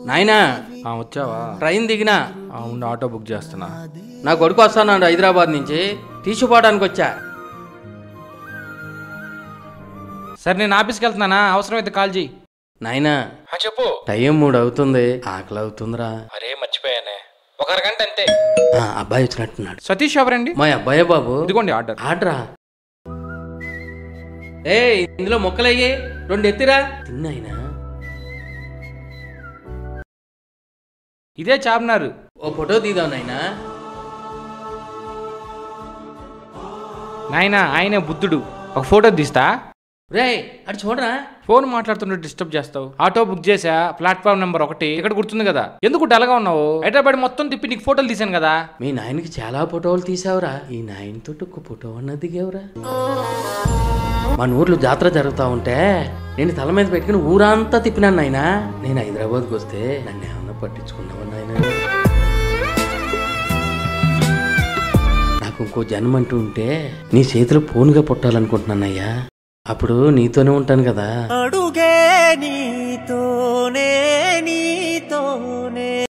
నాయనా వచ్చావా? ట్రైన్ దిగినా. ఉండి ఆటో బుక్ చేస్తున్నా. నా కొడుకు వస్తాను హైదరాబాద్ నుంచి, తీసుకుపోవడానికి వచ్చా. సరే నేను ఆఫీస్కి వెళ్తున్నానా, అవసరమైతే కాల్ చేయి. నాయనా చెప్పు. టైం 3 అవుతుంది, ఆకలి అవుతుందిరా. అరే మర్చిపోయానే, ఒక అరగంట అంతే. అబ్బాయి వచ్చినట్టున్నాడు. సతీష్ ఎవరండి? మా అబ్బాయే బాబు. ఇదిగోండి ఆర్డర్. ఆర్డరా? ఇందులో మొక్కలయ్యే 2 ఎత్తిరా. తిన్నాయినా ఇదే చార్మినార్. ఓ ఫోటో తీద్దాం నాయనా. నాయనా ఆయనే బుద్ధుడు, ఒక ఫోటో తీస్తా. రే అటు చూడరా. ఫోన్ మాట్లాడుతుంటే డిస్టర్బ్ చేస్తావు. ఆటో బుక్ చేసా, ప్లాట్ఫామ్ నెంబర్ 1 ఇక్కడ గుర్తుంది కదా. ఎందుకు డల్గా ఉన్నావు? హైదరాబాద్ మొత్తం తిప్పి నీకు ఫోటోలు తీసాను కదా. మీ నాయనకి చాలా ఫోటోలు తీసావురా. ఈ నాయనతో ఒక ఫోటో అన్నది దిగేవురా. మన ఊర్లో జాతర జరుగుతా ఉంటే నేను తల మీద పెట్టుకుని ఊరంతా తిప్పినాను నాయనా. నేను హైదరాబాద్కి వస్తే నన్ను ఏమన్నా పట్టించుకున్నావా నాయనా? నాకు ఇంకో జన్మ అంటూ ఉంటే నీ చేతిలో ఫోన్గా పుట్టాలనుకుంటున్నానయ్యా. అప్పుడు నీతోనే ఉంటాను కదా. అడుగే నీతోనే నీతోనే